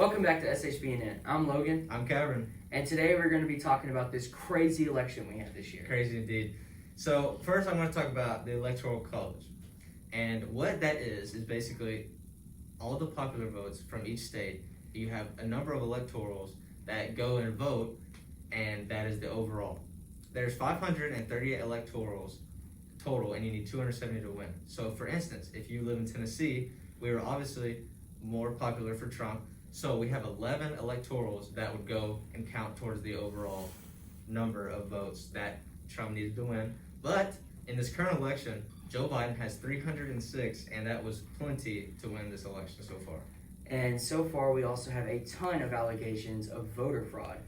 Welcome back to BNN. I'm Logan. I'm Cameron. And today we're going to be talking about this crazy election we had this year. Crazy indeed. So first I'm going to talk about the Electoral College. And what that is basically all the popular votes from each state. You have a number of electorals that go and vote, and that is the overall. There's 538 electorals total, and you need 270 to win. So for instance, if you live in Tennessee, we were obviously more popular for Trump. So we have 11 electorals that would go and count towards the overall number of votes that Trump needed to win. But in this current election, Joe Biden has 306, and that was plenty to win this election so far. And so far, we also have a ton of allegations of voter fraud.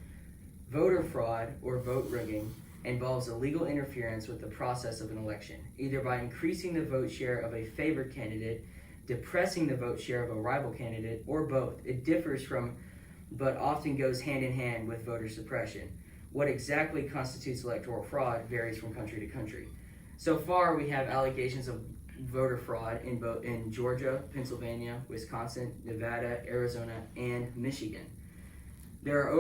Voter fraud, or vote rigging, involves illegal interference with the process of an election, either by increasing the vote share of a favored candidate, depressing the vote share of a rival candidate, or both. It differs from, but often goes hand in hand with voter suppression. What exactly constitutes electoral fraud varies from country to country. So far, we have allegations of voter fraud in Georgia, Pennsylvania, Wisconsin, Nevada, Arizona, and Michigan. There are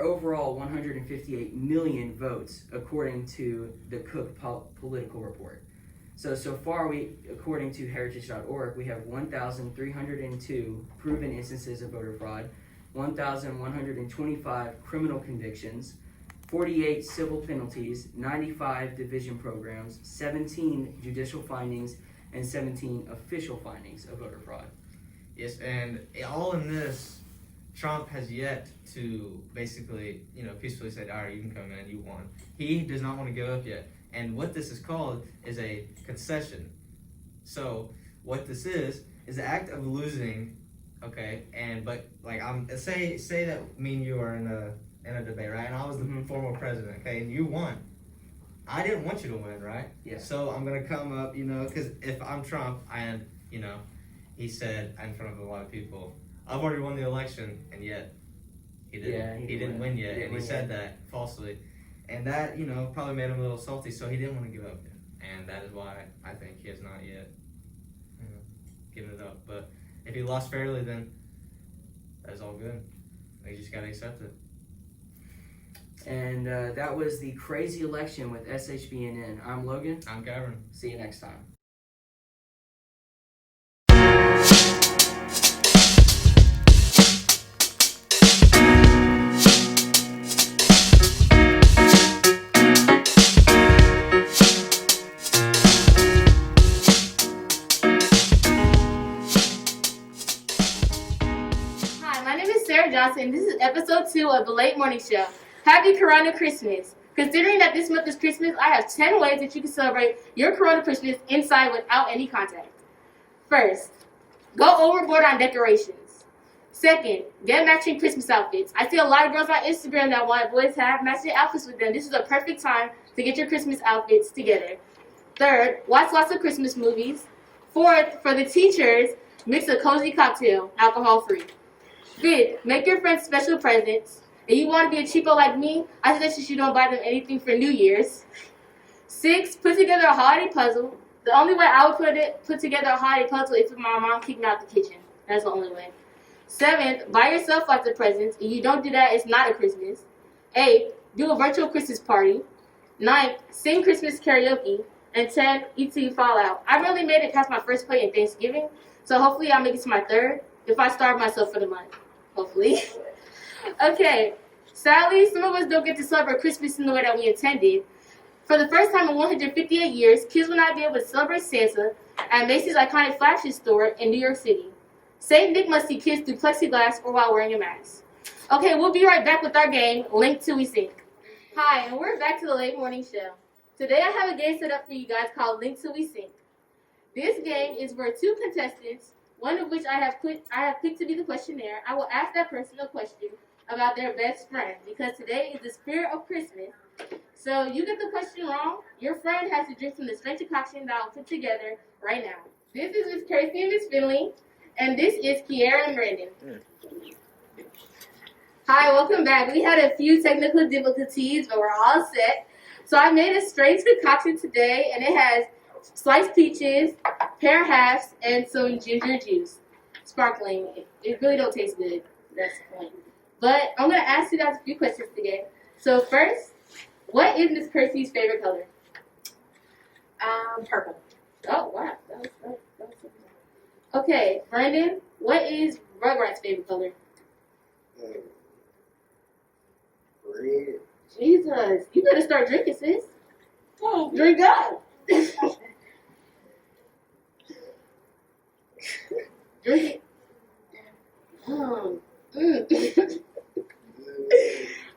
overall 158 million votes, according to the Cook Political Report. So far, according to heritage.org, we have 1,302 proven instances of voter fraud, 1,125 criminal convictions, 48 civil penalties, 95 division programs, 17 judicial findings, and 17 official findings of voter fraud. Yes, and all in this, Trump has yet to basically, peacefully say, all right, you can come in, you won. He does not want to give up yet. And what this is called is a concession. So what this is the act of losing, okay? Say that me and you are in a debate, right? And I was the former president, okay? And you won. I didn't want you to win, right? Yeah. So I'm gonna come up, because if I'm Trump, and he said in front of a lot of people, I've already won the election, and yet he didn't. Yeah, he didn't win yet, and he said that falsely. And that, probably made him a little salty, so he didn't want to give up. And that is why I think he has not yet given it up. But if he lost fairly, then that is all good. You just got to accept it. And that was the crazy election with SHBNN. I'm Logan. I'm Cameron. See you next time. Johnson. This is episode 2 of the Late Morning Show. Happy Corona Christmas. Considering that this month is Christmas, I have 10 ways that you can celebrate your Corona Christmas inside without any contact. First, go overboard on decorations. Second, get matching Christmas outfits. I see a lot of girls on Instagram that want boys to have matching outfits with them. This is a perfect time to get your Christmas outfits together. Third, watch lots of Christmas movies. Fourth, for the teachers, mix a cozy cocktail, alcohol-free. Fifth, make your friends special presents. If you want to be a cheapo like me, I suggest you don't buy them anything for New Year's. 6, put together a holiday puzzle. The only way I would put together a holiday puzzle is if my mom kicked me out the kitchen. That's the only way. 7, buy yourself lots of presents. If you don't do that, it's not a Christmas. 8, do a virtual Christmas party. 9, sing Christmas karaoke. And 10, eat till you fall out. I really made it past my first plate in Thanksgiving, so hopefully I'll make it to my third if I starve myself for the month. Hopefully. Okay. Sadly, some of us don't get to celebrate Christmas in the way that we intended. For the first time in 158 years, kids will not be able to celebrate Santa at Macy's iconic flagship store in New York City. Saint Nick must see kids through plexiglass or while wearing a mask. Okay, we'll be right back with our game, Link Till We Sink. Hi, and we're back to the Late Morning Show. Today I have a game set up for you guys called Link Till We Sink. This game is where 2 contestants, one of which I have picked to be the questionnaire, I will ask that person a question about their best friend, because today is the spirit of Christmas. So you get the question wrong, your friend has to drink from the strange concoction that I'll put together right now. This is Miss Kirsty and Miss Finley, and this is Kiara and Brandon. Hi, welcome back. We had a few technical difficulties, but we're all set. So I made a strange concoction today, and it has sliced peaches, pear halves, and some ginger juice. sparkling. It really don't taste good. That's the point. But I'm gonna ask you guys a few questions today. So first, what is Miss Kirsty's favorite color? Purple. Oh wow, that was simple. Okay, Brandon, what is Rugrats' favorite color? Red. Jesus, you better start drinking, sis. Oh, drink up. Drink it.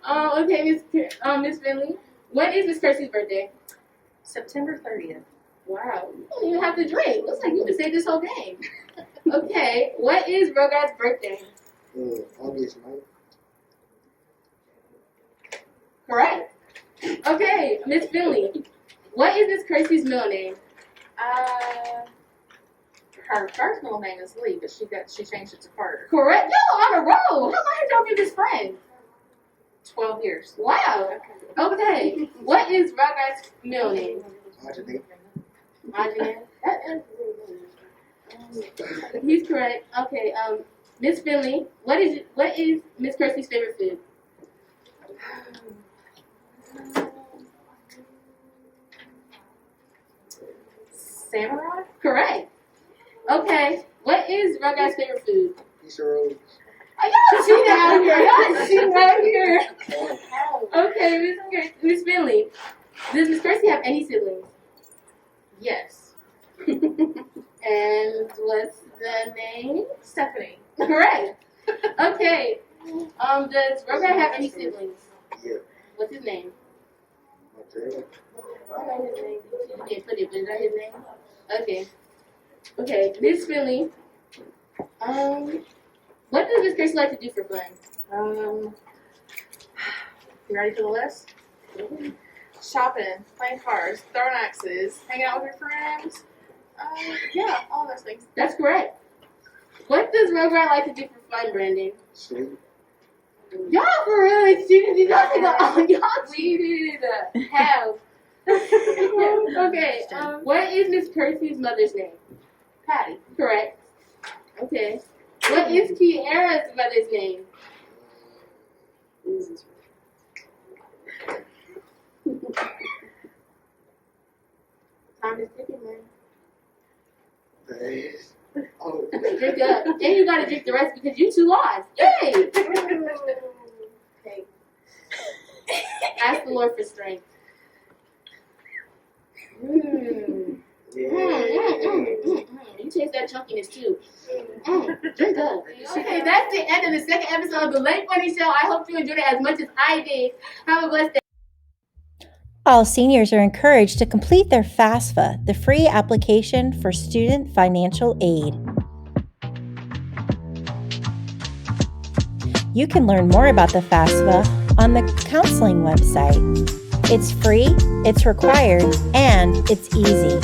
Okay, Miss Finley, what is Miss Kirsty's birthday? September 30th. Wow, you don't even have to drink. Looks like you can say this whole game. Okay, what is Rugrats' birthday? August 9th. Correct. Okay, Miss Finley, what is Miss Kirsty's middle name? Her first middle name is Lee, but she changed it to Carter. Correct. Y'all on a roll. How long have y'all been best friends? 12 years. Wow. Okay. What is Rugrats' middle name? August Adrian. He's correct. Okay. Miss Finley, what is Miss Kirsty's favorite food? Samurai? Correct. Okay. What is Rugrats' favorite food? Easter rolls. Y'all cheating out here. Y'all cheating out here. Okay, Miss Finley, does Miss Kirsty have any siblings? Yes. And what's the name? Stephanie. Correct. Okay. Does Rugrat have any siblings? Yeah. What's his name? Okay. I know his name. You didn't put it, but is that his name? Okay. Okay, Miss Finley. What does Miss Kirsty like to do for fun? You ready for the list? Shopping, playing cards, throwing axes, hanging out with your friends. Yeah, all those things. That's correct. What does Rugrat like to do for fun, Brandon? Sleep. Y'all for real cheated. Y'all cheated. How? Okay. What is Miss Kirsty's mother's name? Patty. Correct. Okay. What is Kiara's mother's name? Time is ticking, man. Oh. Drink up. And you gotta drink the rest because you two lost. Yay! Okay. Ask the Lord for strength. You taste that chunkiness too. Drink up. Okay, that's the end of the second episode of the Late Money Show. I hope you enjoyed it as much as I did. Have a blessed day. All seniors are encouraged to complete their FAFSA, the free application for student financial aid. You can learn more about the FAFSA on the counseling website. It's free, it's required, and it's easy.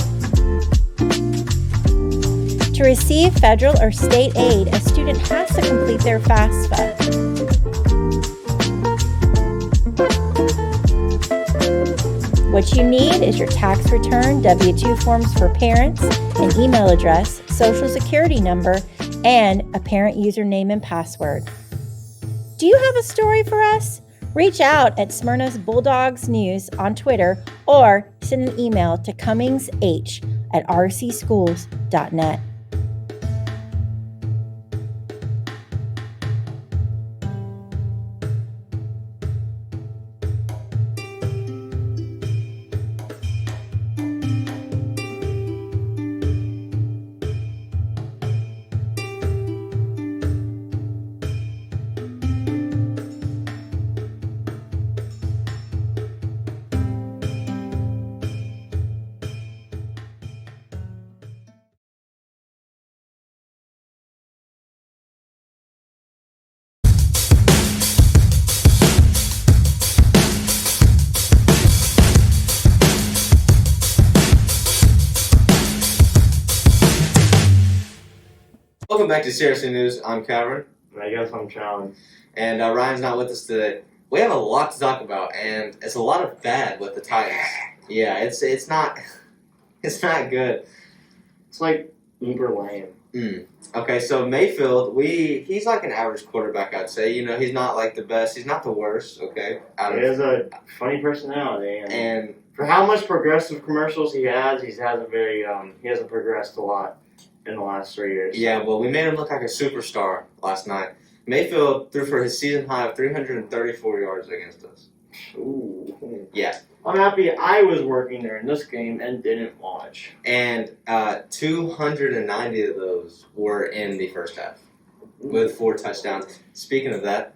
To receive federal or state aid, a student has to complete their FAFSA. What you need is your tax return, W-2 forms for parents, an email address, social security number, and a parent username and password. Do you have a story for us? Reach out at Smyrna's Bulldogs News on Twitter or send an email to cummingsh@rcschools.net. Welcome back to Seriously News. I'm Cameron. I guess I'm challenged. And Ryan's not with us today. We have a lot to talk about, and it's a lot of bad with the Titans. Yeah, it's not good. It's like uber lame. Okay, so Mayfield, he's like an average quarterback, I'd say. You know, he's not like the best. He's not the worst, okay? He has a funny personality. And for how much progressive commercials he hasn't progressed a lot in the last 3 years. yeah, well, we made him look like a superstar last night. Mayfield threw for his season high of 334 yards against us. Ooh. Yeah. I'm happy I was working during this game and didn't watch. And 290 of those were in the first half with 4 touchdowns. Speaking of that,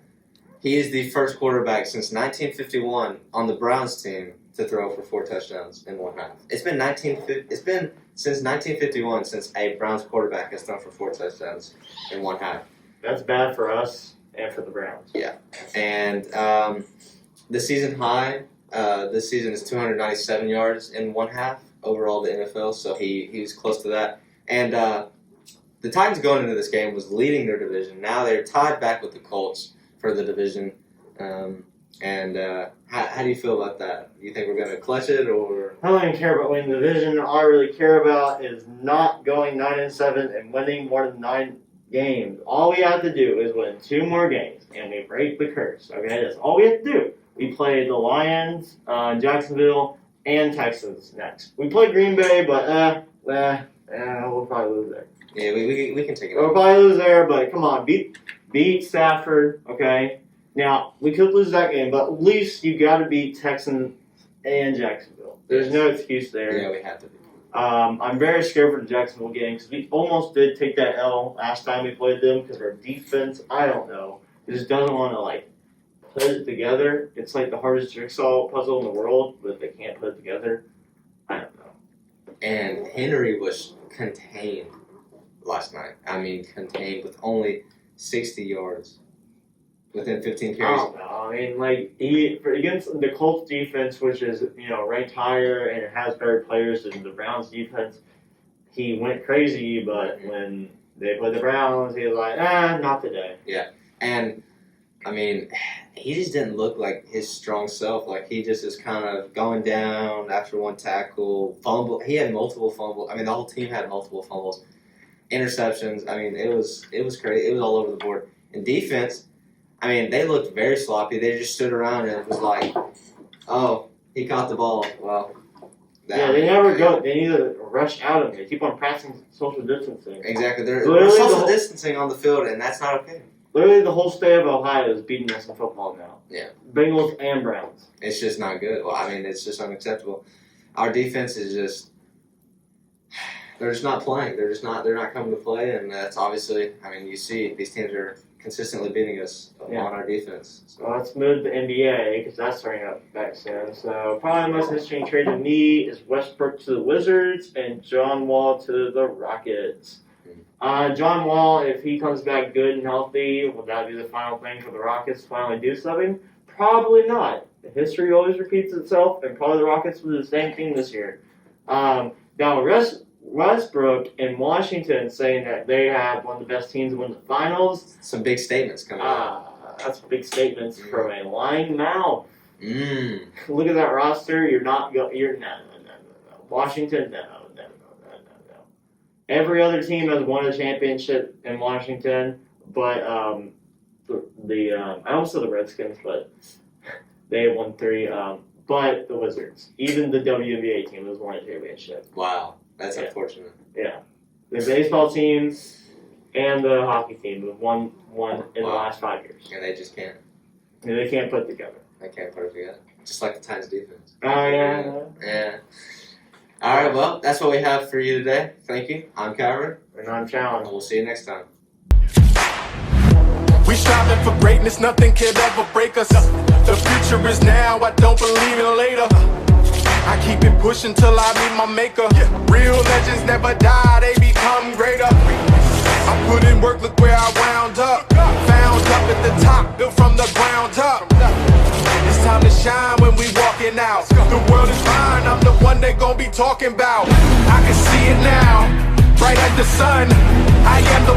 he is the first quarterback since 1951 on the Browns team to throw for 4 touchdowns in one half. It's been since 1951 since a Browns quarterback has thrown for 4 touchdowns in one half. That's bad for us and for the Browns. Yeah. And the season high this season is 297 yards in one half overall the NFL, so he was close to that. And the Titans going into this game was leading their division. Now they're tied back with the Colts for the division. How do you feel about that? You think we're going to clutch it, or? I don't even care about winning the division. All I really care about is not going 9-7 and winning more than 9 games. All we have to do is win 2 more games, and we break the curse. Okay, that's all we have to do. We play the Lions, Jacksonville, and Texans next. We play Green Bay, but we'll probably lose there. Yeah, we can take it. We'll probably lose there, but come on, beat Stafford. Okay. Now we could lose that game, but at least you got to beat Texans and Jacksonville. There's no excuse there. Yeah, we have to. I'm very scared for the Jacksonville game because we almost did take that L last time we played them because our defense, I don't know, just doesn't want to put it together. It's like the hardest jigsaw puzzle in the world, but they can't put it together. I don't know. And Henry was contained last night. I mean, contained with only 60 yards within 15 carries. I don't know. I mean, against the Colts defense, which is ranked higher and it has better players than the Browns defense, he went crazy. But when they played the Browns, he was like, not today. Yeah, and I mean, he just didn't look like his strong self. Like, he just is kind of going down after one tackle, fumble. He had multiple fumbles. I mean, the whole team had multiple fumbles, interceptions. I mean, it was crazy. It was all over the board. In defense, I mean, they looked very sloppy. They just stood around and it was like, oh, he caught the ball. Well, they never go. They need to rush out of it. They keep on practicing social distancing. Exactly. They're social distancing on the field, and that's not okay. Literally, the whole state of Ohio is beating us in football now. Yeah. Bengals and Browns. It's just not good. Well, I mean, it's just unacceptable. Our defense is just, they're just not playing. They're not coming to play, and that's obviously, I mean, you see these teams are consistently beating us on our defense. So. Well, let's move to the NBA because that's starting up back soon. So probably the most interesting trade to me is Westbrook to the Wizards and John Wall to the Rockets. John Wall, if he comes back good and healthy, will that be the final thing for the Rockets to finally do something? Probably not. History always repeats itself, and probably the Rockets will do the same thing this year. Now, Westbrook in Washington saying that they have one of the best teams to win the finals. Some big statements coming out. That's big statements from a lying mouth. Mm. Look at that roster. You're no. Washington, no. Every other team has won a championship in Washington, but I almost said the Redskins, but they have won 3. But the Wizards, even the WNBA team, has won a championship. Wow, that's unfortunate. Yeah, the baseball team and the hockey team have won in the last 5 years. And they just can't. And they can't put it together. They can't put it together. Just like the Titans defense. Oh, yeah. Yeah. All right, well, that's what we have for you today. Thank you. I'm Kyron. And I'm Challenge. And we'll see you next time. We striving for greatness, nothing can ever break us. The future is now, I don't believe in later. I keep it pushing till I meet my maker. Real legends never die, they become greater. I put in work, look where I wound up. Found up at the top, built from the ground up. It's time to shine when we walking out. The world is mine, I'm the one they gon' be talking about. I can see it now, bright as the sun. I am the